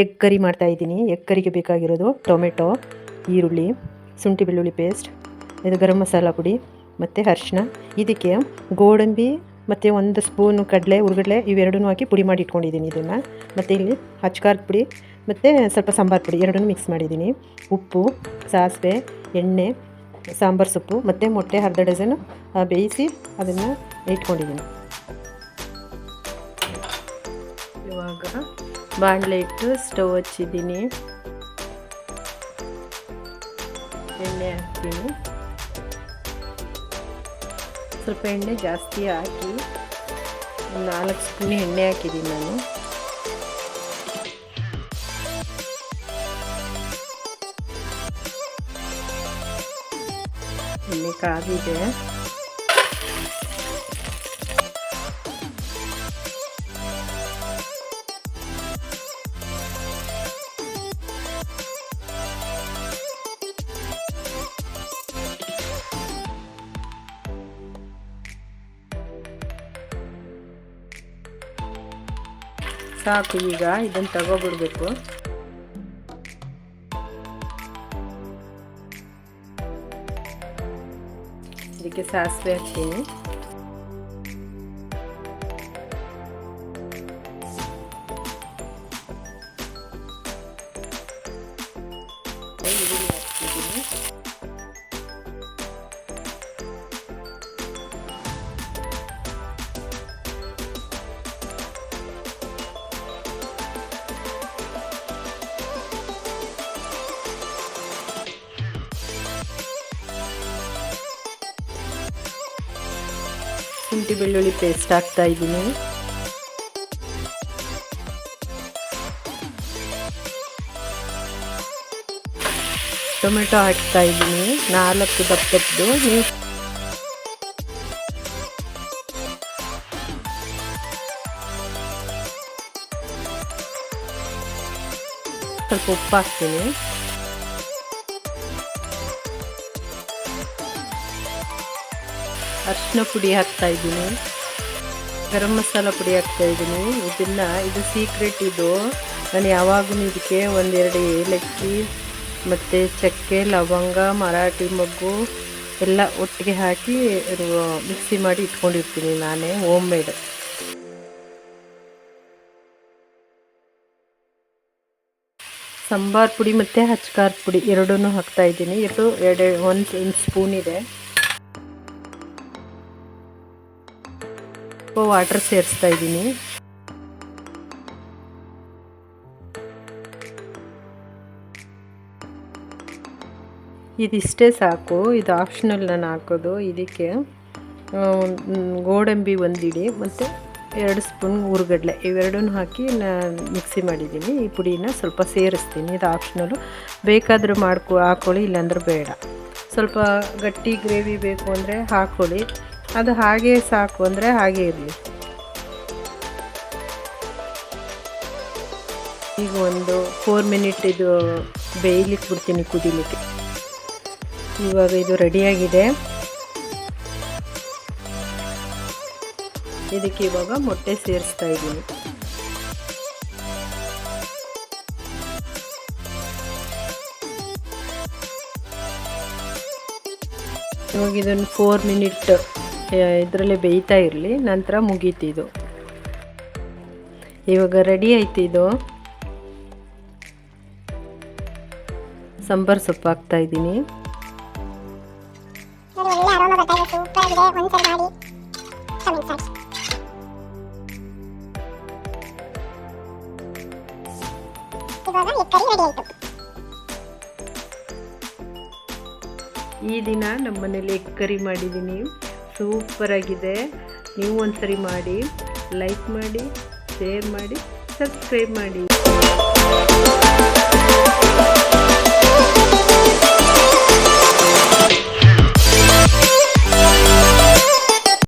Egg curry ಮಾಡ್ತಾಯಿದ್ದೀನಿ. Egg ಕರಿಗೆ ಬೇಕಾಗಿರೋದು tomato, ಈರುಳ್ಳಿ, ಶುಂಠಿ ಬೆಳ್ಳುಳ್ಳಿ ಪೇಸ್ಟ್, ಇದು ಗರಂ ಮಸಾಲ ಪುಡಿ ಮತ್ತು ಅರಿಶಿನ. ಇದಕ್ಕೆ ಗೋಡಂಬಿ ಮತ್ತು 1 ಸ್ಪೂನು ಕಡಲೆ, ಹುರ್ಗಡ್ಲೆ ಇವೆರಡನ್ನೂ ಹಾಕಿ ಪುಡಿ ಮಾಡಿ ಇಟ್ಕೊಂಡಿದ್ದೀನಿ ಇದನ್ನು. ಮತ್ತು ಇಲ್ಲಿ ಅಚ್ಕಾರದ ಪುಡಿ ಮತ್ತು ಸ್ವಲ್ಪ ಸಾಂಬಾರು ಪುಡಿ ಎರಡನ್ನೂ ಮಿಕ್ಸ್ ಮಾಡಿದ್ದೀನಿ. ಉಪ್ಪು, ಸಾಸಿವೆ, ಎಣ್ಣೆ, ಸಾಂಬಾರು ಸೊಪ್ಪು ಮತ್ತು ಮೊಟ್ಟೆ ಅರ್ಧ ಡಜನು ಬೇಯಿಸಿ ಅದನ್ನು ಇಟ್ಕೊಂಡಿದ್ದೀನಿ. ಇವಾಗ ಬಾಣಲೆ ಇಟ್ಟು ಸ್ಟವ್ ಹಚ್ಚಿದ್ದೀನಿ. ಎಣ್ಣೆ ಹಾಕ್ತೀನಿ. ಸ್ವಲ್ಪ ಎಣ್ಣೆ ಜಾಸ್ತಿ ಹಾಕಿ 4 ಸ್ಪೂನ್ ಎಣ್ಣೆ ಹಾಕಿದ್ದೀನಿ ನಾನು. ಎಣ್ಣೆ ಕಾದಿದೆ. ಸಾಕು, ಈಗ ಇದನ್ನು ತಗೋಬಿಡ್ಬೇಕು. ಇದಕ್ಕೆ ಸಾಸಿವೆ ಹಾಕ್ತೀನಿ. ಈರುಳ್ಳಿ ಹಾಕ್ತಿದ್ದೀನಿ. ಶುಂಠಿ ಬೆಳ್ಳುಳ್ಳಿ ಪೇಸ್ಟ್ ಹಾಕ್ತಾ ಇದ್ದೀನಿ. ಟೊಮೆಟೊ ಹಾಕ್ತಾ ಇದ್ದೀನಿ 4 ದಪ್ಪದ್ದು. ನೀವು ಸ್ವಲ್ಪ ಉಪ್ಪು ಹಾಕ್ತೀನಿ. ಅರಿಶಿನ ಪುಡಿ ಹಾಕ್ತಾ ಇದ್ದೀನಿ. ಗರಂ ಮಸಾಲ ಪುಡಿ ಹಾಕ್ತಾ ಇದ್ದೀನಿ. ಇದು ಸೀಕ್ರೆಟ್. ಇದು ನಾನು ಯಾವಾಗಲೂ ಇದಕ್ಕೆ 1-2 ಏಲಕ್ಕಿ ಮತ್ತು ಚಕ್ಕೆ, ಲವಂಗ, ಮರಾಠಿ ಮೊಗ್ಗು ಎಲ್ಲ ಒಟ್ಟಿಗೆ ಹಾಕಿ ಮಿಕ್ಸಿ ಮಾಡಿ ಇಟ್ಕೊಂಡಿರ್ತೀನಿ ನಾನೇ, ಹೋಮ್ ಮೇಡ್. ಸಾಂಬಾರು ಪುಡಿ ಮತ್ತು ಅಚ್ಕಾರದ ಪುಡಿ ಎರಡನ್ನೂ ಹಾಕ್ತಾ ಇದ್ದೀನಿ. 1 ಸ್ಪೂನ್ ಇದೆ. ವಾಟರ್ ಸೇರಿಸ್ತಾ ಇದ್ದೀನಿ. ಇದಿಷ್ಟೇ ಸಾಕು. ಇದು ಆಪ್ಷನಲ್ ನಾನು ಹಾಕೋದು. ಇದಕ್ಕೆ ಗೋಡಂಬಿ 1 ಹಿಡಿ ಮತ್ತು 2 ಸ್ಪೂನ್ ಹುರ್ಗಡ್ಲೆ ಇವೆರಡನ್ನೂ ಹಾಕಿ ನಾನು ಮಿಕ್ಸಿ ಮಾಡಿದ್ದೀನಿ. ಈ ಪುಡಿನ ಸ್ವಲ್ಪ ಸೇರಿಸ್ತೀನಿ. ಇದು ಆಪ್ಷನಲ್ಲು. ಬೇಕಾದರೂ ಹಾಕ್ಕೊಳ್ಳಿ, ಇಲ್ಲಾಂದ್ರೆ ಬೇಡ. ಸ್ವಲ್ಪ ಗಟ್ಟಿ ಗ್ರೇವಿ ಬೇಕು ಅಂದರೆ ಹಾಕ್ಕೊಳ್ಳಿ. ಅದು ಹಾಗೆ ಸಾಕು ಅಂದರೆ ಹಾಗೆ ಇರಲಿ. ಈಗ ಒಂದು 4 ಮಿನಿಟ್ ಇದು ಬೇಯಲಿಕ್ಕೆ ಬಿಡ್ತೀನಿ, ಕುದಿಲಿಕ್ಕೆ. ಇವಾಗ ಇದು ರೆಡಿಯಾಗಿದೆ. ಇದಕ್ಕೆ ಇವಾಗ ಮೊಟ್ಟೆ ಸೇರಿಸ್ತಾ ಇದ್ದೀನಿ. ಇವಾಗ ಇದನ್ನು 4 ಮಿನಿಟ್ ಇದರಲ್ಲೇ ಬೇಯ್ತಾ ಇರಲಿ, ನಂತರ ಮುಗೀತಿದು. ಇವಾಗ ರೆಡಿ ಆಯ್ತು. ಇದು ಸಾಂಬಾರು ಸೊಪ್ಪು ಹಾಕ್ತಾ ಇದ್ದೀನಿ. ಈ ದಿನ ನಮ್ಮ ಮನೇಲಿ ಎಗ್ ಕರಿ ಮಾಡಿದ್ದೀನಿ. ಸೂಪರ್ ಆಗಿದೆ. ನೀವು ಒಂದ್ಸರಿ ಮಾಡಿ, ಲೈಕ್ ಮಾಡಿ, ಶೇರ್ ಮಾಡಿ, ಸಬ್ಸ್ಕ್ರೈಬ್ ಮಾಡಿ.